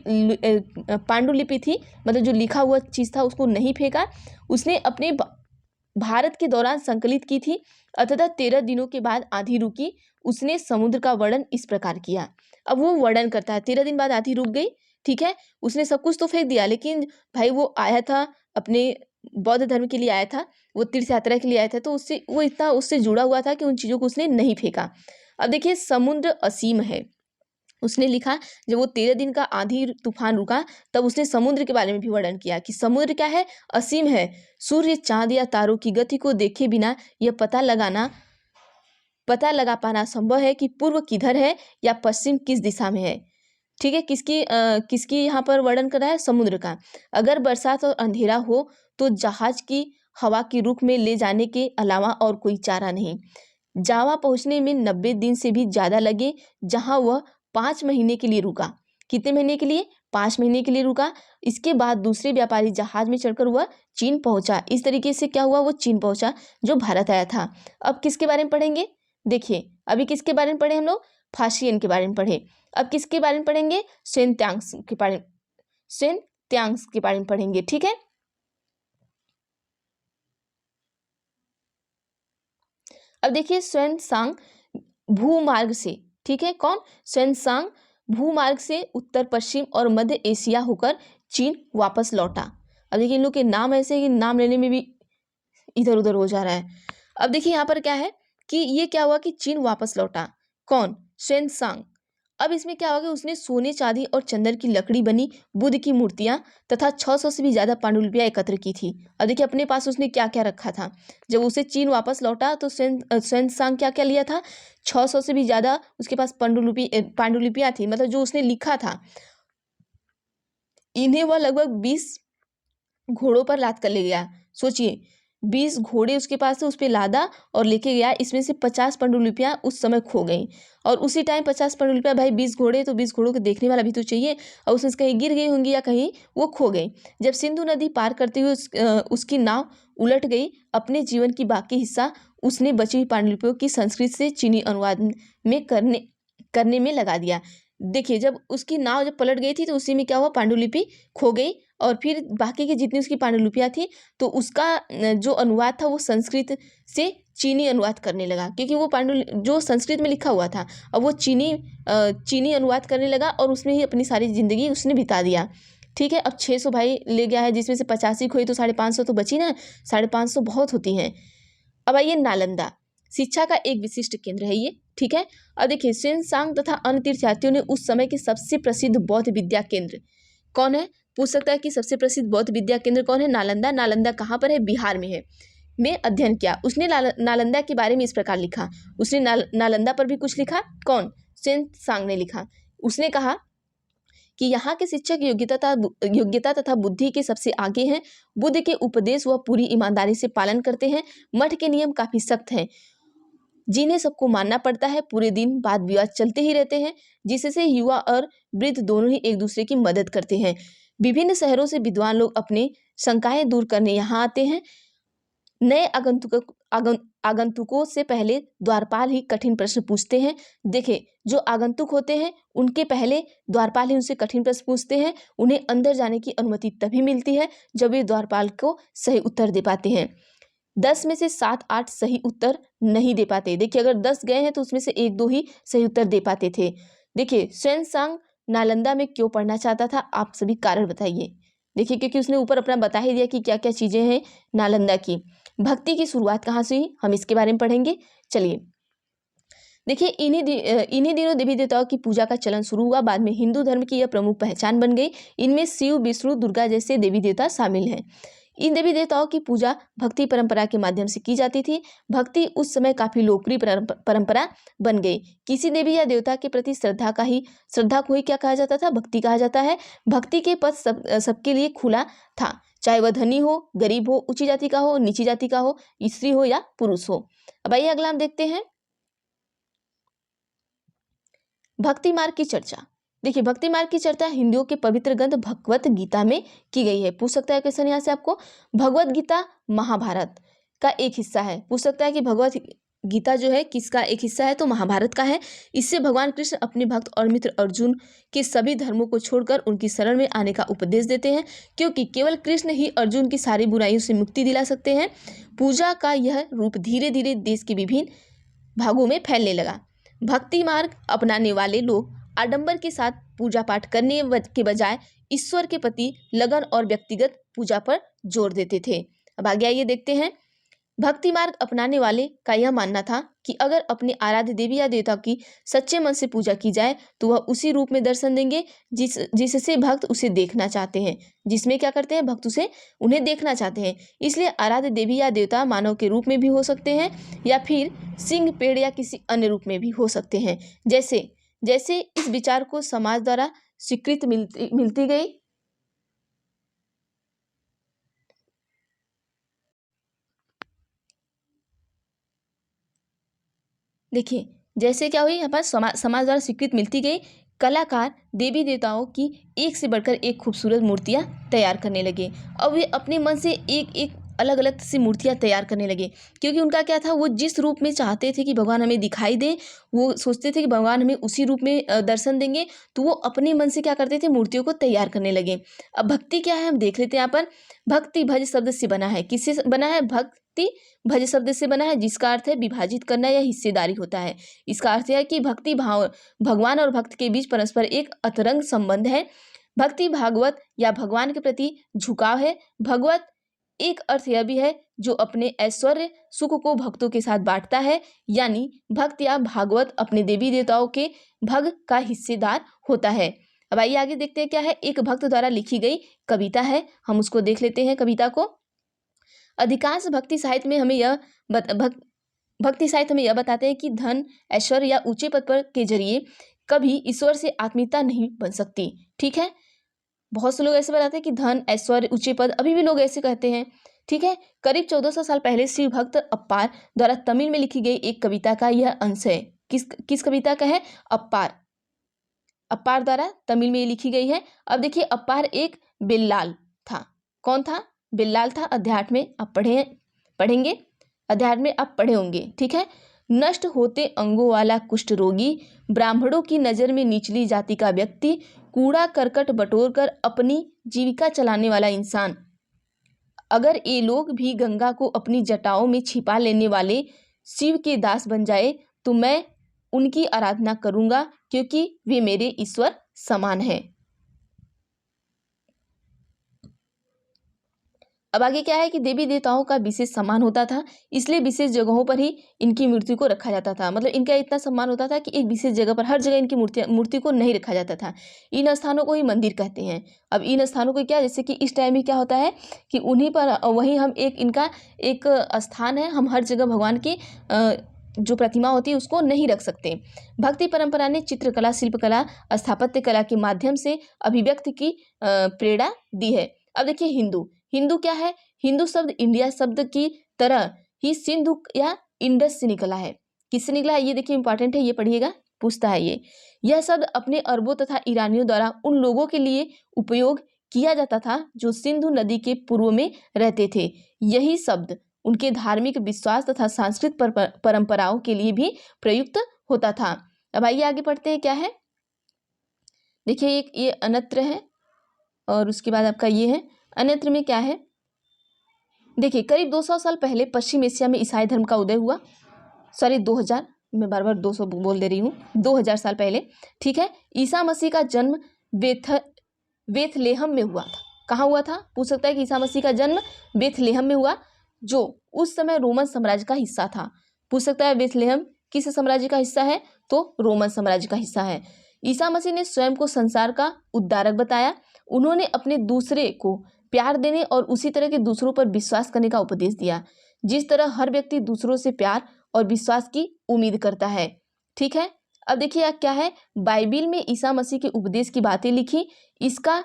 थी, मतलब जो लिखा हुआ चीज़ था, उसको नहीं फेंका। उसने अपने भारत के दौरान संकलित की थी। अतः 13 दिनों के बाद आंधी रुकी। उसने समुद्र का वर्णन इस प्रकार किया। अब वो वर्णन करता है 13 दिन बाद आंधी रुक गई, ठीक है। उसने सब कुछ तो फेंक दिया, लेकिन भाई वो आया था अपने बौद्ध धर्म के लिए आया था, वो तीर्थ यात्रा के लिए आया था, तो उससे वो इतना उससे जुड़ा हुआ था कि उन चीज़ों को उसने नहीं फेंका। अब देखिए, समुद्र असीम है। उसने लिखा जब वो 13 दिन का आंधी तूफान रुका तब उसने समुद्र के बारे में भी वर्णन किया कि समुद्र क्या है, असीम है। सूर्य, चांद या तारों की गति को देखे बिना यह पता लगा पाना संभव है कि पूर्व किधर है या पश्चिम किस दिशा में है। ठीक है, किसकी यहाँ पर वर्णन कर रहा है, समुद्र का। अगर बरसात और अंधेरा हो तो जहाज की हवा के रुख में ले जाने के अलावा और कोई चारा नहीं। जावा पहुंचने में 90 दिन से भी ज्यादा लगे, जहां वह 5 महीने के लिए रुका। कितने महीने के लिए, 5 महीने के लिए रुका। इसके बाद दूसरे व्यापारी जहाज में चढ़कर वह चीन पहुंचा। इस तरीके से क्या हुआ, वो चीन पहुंचा जो भारत आया था। अब किसके बारे में पढ़ेंगे, देखिए अभी किसके बारे में पढ़े हम लोग, फासियन के बारे में पढ़े। अब किसके बारे में पढ़ेंगे, सेन त्यांग्स के बारे में पढ़ेंगे, ठीक है। अब देखिए, xuanzang भूमार्ग से, ठीक है, कौन, xuanzang भूमार्ग से उत्तर पश्चिम और मध्य एशिया होकर चीन वापस लौटा। अब देखिए, इन लोग के नाम ऐसे कि नाम लेने में भी इधर उधर हो जा रहा है। अब देखिए यहाँ पर क्या है कि ये क्या हुआ कि चीन वापस लौटा, कौन, xuanzang। अब इसमें क्या होगा, उसने सोने, चांदी और चंदन की लकड़ी बनी बुद्ध की मूर्तियां तथा 600 से भी ज्यादा पांडुलिपियां एकत्र की थी। अब देखिए अपने पास उसने क्या क्या रखा था। जब उसे चीन वापस लौटा तो xuanzang क्या क्या लिया था, 600 से भी ज्यादा उसके पास पांडुलिपियां थी, मतलब जो उसने लिखा था। इन्हें वह लगभग 20 घोड़ों पर लाद कर ले गया। सोचिए, 20 घोड़े उसके पास थे, उस पर लादा और लेके गया। इसमें से 50 पांडुलिपियां उस समय खो गई, और उसी टाइम 50 पांडुलिपियां, भाई 20 घोड़े तो 20 घोड़ों को देखने वाला भी तो चाहिए, और उसमें से कहीं गिर गई होंगी या कहीं वो खो गई। जब सिंधु नदी पार करते हुए उसकी नाव उलट गई। अपने जीवन की बाकी हिस्सा उसने बची हुई पांडुलिपियों की संस्कृत से चीनी अनुवाद में करने में लगा दिया। देखिए, जब उसकी नाव जब पलट गई थी तो उसी में क्या हुआ, पांडुलिपि खो गई, और फिर बाकी की जितनी उसकी पांडुलिपियां थी तो उसका जो अनुवाद था वो संस्कृत से चीनी अनुवाद करने लगा, क्योंकि वो जो संस्कृत में लिखा हुआ था अब वो चीनी अनुवाद करने लगा, और उसमें ही अपनी सारी जिंदगी उसने बिता दिया। ठीक है, अब 600 भाई ले गया है, जिसमें से 85 खोई तो 550 तो बची ना, 550 बहुत होती हैं। अब आइए, नालंदा शिक्षा का एक विशिष्ट केंद्र है ये, ठीक है। अब देखिए, xuanzang तथा अन्य तीर्थयात्रियों ने उस समय के सबसे प्रसिद्ध बौद्ध विद्या केंद्र कौन है, पूछ सकता है कि सबसे प्रसिद्ध बौद्ध विद्या केंद्र कौन है, नालंदा। नालंदा कहाँ पर है, बिहार में है, में अध्ययन किया। उसने नालंदा के बारे में इस प्रकार लिखा। उसने नालंदा पर भी कुछ लिखा, कौन, xuanzang ने लिखा। उसने कहा कि यहाँ के शिक्षक योग्यता तथा बुद्धि के सबसे आगे हैं। बुद्ध के उपदेश वह पूरी ईमानदारी से पालन करते हैं। मठ के नियम काफी सख्त हैं, जिन्हें सबको मानना पड़ता है। पूरे दिन वाद विवाद चलते ही रहते हैं, जिससे युवा और वृद्ध दोनों ही एक दूसरे की मदद करते हैं। विभिन्न शहरों से विद्वान लोग अपने शंकाएं दूर करने यहाँ आते हैं। नए आगंतुकों से पहले द्वारपाल ही कठिन प्रश्न पूछते हैं। देखिए, जो आगंतुक होते हैं उनके पहले द्वारपाल ही उनसे कठिन प्रश्न पूछते हैं। उन्हें अंदर जाने की अनुमति तभी मिलती है जब वे द्वारपाल को सही उत्तर दे पाते हैं। 10 में से 7-8 सही उत्तर नहीं दे पाते। देखिए, अगर 10 गए हैं तो उसमें से 1-2 ही सही उत्तर दे पाते थे। देखिए, xuanzang नालंदा में क्यों पढ़ना चाहता था, आप सभी कारण बताइए। देखिए, क्योंकि उसने ऊपर अपना बता ही दिया कि क्या क्या चीजें हैं नालंदा की। भक्ति की शुरुआत कहाँ से हुई, हम इसके बारे में पढ़ेंगे। चलिए, देखिए, इन्हीं दिनों देवी देवताओं की पूजा का चलन शुरू हुआ। बाद में हिंदू धर्म की यह प्रमुख पहचान बन गई। इनमें शिव, विष्णु, दुर्गा जैसे देवी देवता शामिल हैं। इन देवी देवताओं की पूजा भक्ति परंपरा के माध्यम से की जाती थी। भक्ति उस समय काफी लोकप्रिय परंपरा बन गई। किसी देवी या देवता के प्रति श्रद्धा को ही क्या कहा जाता था, भक्ति कहा जाता है। भक्ति के पथ सबके लिए खुला था, चाहे वह धनी हो, गरीब हो, ऊंची जाति का हो, नीची जाति का हो, स्त्री हो या पुरुष हो। अब आइए अगला हम देखते हैं भक्ति मार्ग की चर्चा। देखिए, भक्ति मार्ग की चर्चा हिंदुओं के पवित्र ग्रंथ भगवत गीता में की गई है। पूछ सकता है क्वेश्चन यहाँ से आपको, भगवत गीता महाभारत का एक हिस्सा है। पूछ सकता है कि भगवत गीता जो है किसका एक हिस्सा है, तो महाभारत का है। इससे भगवान कृष्ण अपने भक्त और मित्र अर्जुन के सभी धर्मों को छोड़कर उनकी शरण में आने का उपदेश देते हैं, क्योंकि केवल कृष्ण ही अर्जुन की सारी बुराइयों से मुक्ति दिला सकते हैं। पूजा का यह रूप धीरे धीरे देश के विभिन्न भागों में फैलने लगा। भक्ति मार्ग अपनाने वाले लोग आडंबर के साथ पूजा पाठ करने के बजाय ईश्वर के प्रति लगन और व्यक्तिगत पूजा पर जोर देते थे। अब आगे आइए देखते हैं। भक्ति मार्ग अपनाने वाले का यह मानना था कि अगर अपने आराध्य देवी या देवता की सच्चे मन से पूजा की जाए तो वह उसी रूप में दर्शन देंगे जिससे भक्त उसे देखना चाहते हैं, जिसमें क्या करते हैं, भक्त उन्हें देखना चाहते हैं। इसलिए आराध्य देवी या देवता मानव के रूप में भी हो सकते हैं या फिर सिंह, पेड़ या किसी अन्य रूप में भी हो सकते हैं। जैसे जैसे इस विचार को समाज द्वारा स्वीकृति मिलती गई, देखिए जैसे क्या हुई, यहाँ पर समाज द्वारा स्वीकृति मिलती गई। कलाकार देवी देवताओं की एक से बढ़कर एक खूबसूरत मूर्तियां तैयार करने लगे। अब वे अपने मन से एक एक अलग अलग सी मूर्तियां तैयार करने लगे, क्योंकि उनका क्या था, वो जिस रूप में चाहते थे कि भगवान हमें दिखाई दे, वो सोचते थे कि भगवान हमें उसी रूप में दर्शन देंगे, तो वो अपने मन से क्या करते थे, मूर्तियों को तैयार करने लगे। अब भक्ति क्या है, हम देख लेते हैं यहाँ पर। भक्ति भज शब्द से बना है। किससे बना है, भक्ति भज शब्द से बना है, जिसका अर्थ है विभाजित करना या हिस्सेदारी होता है। इसका अर्थ है कि भक्ति भाव भगवान और भक्त के बीच परस्पर एक अतरंग संबंध है। भक्ति भागवत या भगवान के प्रति झुकाव है। भगवत एक अर्थ यह भी है जो अपने ऐश्वर्य सुख को भक्तों के साथ बांटता है, यानी भक्त या भागवत अपने देवी देवताओं के भग का हिस्सेदार होता है। अब आइए आगे देखते हैं क्या है। एक भक्त द्वारा लिखी गई कविता है, हम उसको देख लेते हैं कविता को। अधिकांश भक्ति साहित्य में हमें यह बताते हैं कि धन, ऐश्वर्य या ऊंचे पद पर के जरिए कभी ईश्वर से आत्मीयता नहीं बन सकती। ठीक है, बहुत से लोग ऐसे बताते हैं कि धन, ऐश्वर्य, ऊंचे पद, अभी भी लोग ऐसे कहते हैं। ठीक है, करीब 1400 साल पहले श्री भक्त अप्पार द्वारा तमिल में लिखी गई एक कविता का यह अंश है। किस कविता का है, अप्पार द्वारा तमिल में लिखी गई है। अब देखिए, अप्पार एक बिल्लाल था। कौन था, बिल्लाल था। अध्यात्म में आप पढ़ेंगे, अध्यात्म में आप पढ़े होंगे। ठीक है, नष्ट होते अंगों वाला कुष्ठ रोगी, ब्राह्मणों की नजर में निचली जाति का व्यक्ति, कूड़ा करकट बटोरकर अपनी जीविका चलाने वाला इंसान। अगर ये लोग भी गंगा को अपनी जटाओं में छिपा लेने वाले शिव के दास बन जाए तो मैं उनकी आराधना करूंगा, क्योंकि वे मेरे ईश्वर समान हैं। अब आगे क्या है कि देवी देवताओं का विशेष सम्मान होता था, इसलिए विशेष जगहों पर ही इनकी मूर्ति को रखा जाता था। मतलब इनका इतना सम्मान होता था कि एक विशेष जगह पर, हर जगह इनकी मूर्ति को नहीं रखा जाता था। इन स्थानों को ही मंदिर कहते हैं। अब इन स्थानों को क्या, जैसे कि इस टाइम में क्या होता है कि उन्हीं पर वहीं हम इनका एक स्थान है, हम हर जगह भगवान की जो प्रतिमा होती है उसको नहीं रख सकते। भक्ति परंपरा ने चित्रकला, शिल्पकला, स्थापत्य कला के माध्यम से अभिव्यक्ति की प्रेरणा दी है। अब देखिए, हिंदू क्या है, हिंदू शब्द इंडिया शब्द की तरह ही सिंधु या इंडस से निकला है। किससे निकला है, ये देखिए इंपॉर्टेंट है, ये पढ़िएगा, पूछता है ये। यह शब्द अपने अरबों तथा ईरानियों द्वारा उन लोगों के लिए उपयोग किया जाता था जो सिंधु नदी के पूर्व में रहते थे। यही शब्द उनके धार्मिक विश्वास तथा सांस्कृतिक परंपराओं के लिए भी प्रयुक्त होता था। अब आइए आगे पढ़ते हैं, क्या है, देखिए एक ये अन्यत्र है और उसके बाद आपका ये है। अन्यत्र में क्या है, देखिए करीब 200 साल पहले पश्चिम एशिया में ईसाई धर्म का उदय हुआ। सॉरी 2000, मैं बार बार 200 बोल दे रही हूँ, 2000 साल पहले, ठीक है। ईसा मसीह का जन्म बेथलेहम में हुआ था। कहाँ हुआ था, पूछ सकता है कि ईसा मसीह का जन्म बेथलेहम में हुआ, जो उस समय रोमन साम्राज्य का हिस्सा था। पूछ सकता है बेथलेहम किस साम्राज्य का हिस्सा है, तो रोमन साम्राज्य का हिस्सा है। ईसा मसीह ने स्वयं को संसार का उद्धारक बताया। उन्होंने अपने दूसरे को प्यार देने और उसी तरह के दूसरों पर विश्वास करने का उपदेश दिया, जिस तरह हर व्यक्ति दूसरों से प्यार और विश्वास की उम्मीद करता है, ठीक है। अब देखिए क्या है, बाइबिल में ईसा मसीह के उपदेश की बातें लिखी, इसका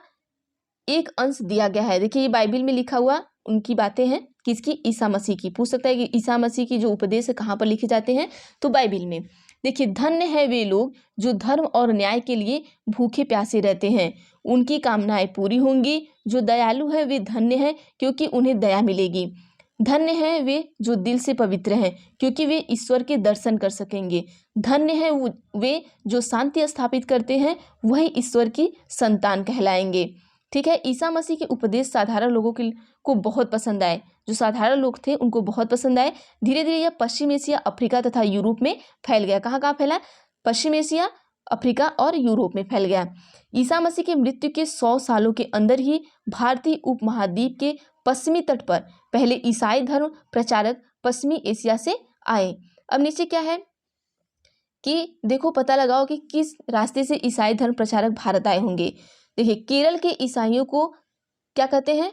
एक अंश दिया गया है। देखिए ये बाइबिल में लिखा हुआ उनकी बातें हैं, किसकी, ईसा मसीह की। पूछ सकता है कि ईसा मसीह की जो उपदेश है कहाँ पर लिखे जाते हैं, तो बाइबिल में। देखिए धन्य है वे लोग जो धर्म और न्याय के लिए भूखे प्यासे रहते हैं, उनकी कामनाएं पूरी होंगी। जो दयालु है वे धन्य है, क्योंकि उन्हें दया मिलेगी। धन्य है वे जो दिल से पवित्र हैं, क्योंकि वे ईश्वर के दर्शन कर सकेंगे। धन्य है वे जो शांति स्थापित करते हैं, वही ईश्वर की संतान कहलाएंगे, ठीक है। ईसा मसीह के उपदेश साधारण लोगों को बहुत पसंद आए, जो साधारण लोग थे उनको बहुत पसंद आए। धीरे धीरे यह पश्चिम एशिया, अफ्रीका तथा यूरोप में फैल गया। कहाँ कहाँ फैला, पश्चिम एशिया, अफ्रीका और यूरोप में फैल गया। ईसा मसीह की मृत्यु के 100 सालों के अंदर ही भारतीय उपमहाद्वीप के पश्चिमी तट पर पहले ईसाई धर्म प्रचारक पश्चिमी एशिया से आए। अब नीचे क्या है कि देखो पता लगाओ कि किस रास्ते से ईसाई धर्म प्रचारक भारत आए होंगे। देखिए केरल के ईसाइयों को क्या कहते हैं,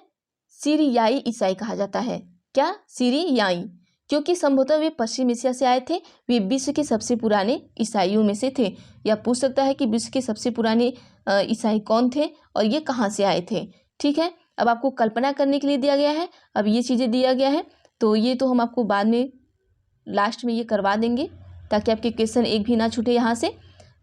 सीरियाई ईसाई कहा जाता है। क्या, सीरियाई, क्योंकि संभवतः वे पश्चिम एशिया से आए थे। वे विश्व के सबसे पुराने ईसाइयों में से थे। या पूछ सकता है कि विश्व के सबसे पुराने ईसाई कौन थे और ये कहाँ से आए थे, ठीक है। अब आपको कल्पना करने के लिए दिया गया है, अब ये चीज़ें दिया गया है, तो ये तो हम आपको बाद में लास्ट में ये करवा देंगे, ताकि आपके क्वेश्चन एक भी ना छूटे यहाँ से।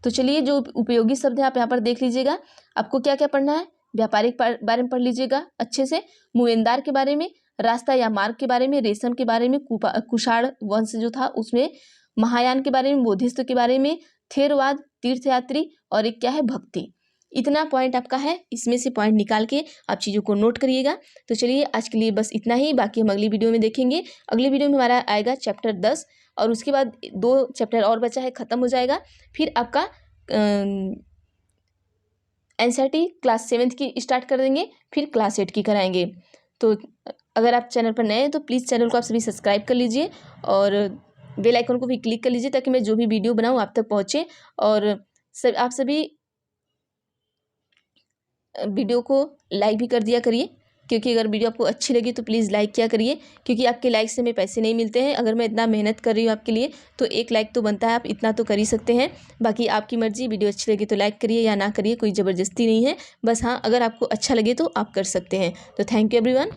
तो चलिए जो उपयोगी शब्द है आप यहाँ पर देख लीजिएगा। आपको क्या क्या पढ़ना है, व्यापारिक बारे में पढ़ लीजिएगा अच्छे से, मुएंदार के बारे में, रास्ता या मार्ग के बारे में, रेशम के बारे में, कुषाण वंश जो था उसमें, महायान के बारे में, बोधिस्त्व के बारे में, थेरवाद, तीर्थयात्री और एक क्या है, भक्ति। इतना पॉइंट आपका है, इसमें से पॉइंट निकाल के आप चीज़ों को नोट करिएगा। तो चलिए आज के लिए बस इतना ही, बाकी हम अगली वीडियो में देखेंगे। अगली वीडियो में हमारा आएगा चैप्टर 10 और उसके बाद 2 चैप्टर और बचा है, ख़त्म हो जाएगा। फिर आपका एनसीईआरटी क्लास 7 की स्टार्ट कर देंगे, फिर क्लास 8 की कराएंगे। तो अगर आप चैनल पर नए हैं तो प्लीज़ चैनल को आप सभी सब्सक्राइब कर लीजिए और बेल आइकन को भी क्लिक कर लीजिए, ताकि मैं जो भी वीडियो बनाऊँ आप तक पहुँचे। और आप सभी वीडियो को लाइक भी कर दिया करिए, क्योंकि अगर वीडियो आपको अच्छी लगी तो प्लीज़ लाइक किया करिए, क्योंकि आपके लाइक से हमें पैसे नहीं मिलते हैं। अगर मैं इतना मेहनत कर रही हूँ आपके लिए तो एक लाइक तो बनता है, आप इतना तो कर ही सकते हैं। बाकी आपकी मर्जी, वीडियो अच्छी लगी तो लाइक करिए या ना करिए, कोई ज़बरदस्ती नहीं है। बस हाँ, अगर आपको अच्छा लगे तो आप कर सकते हैं। तो थैंक यू एवरीवन।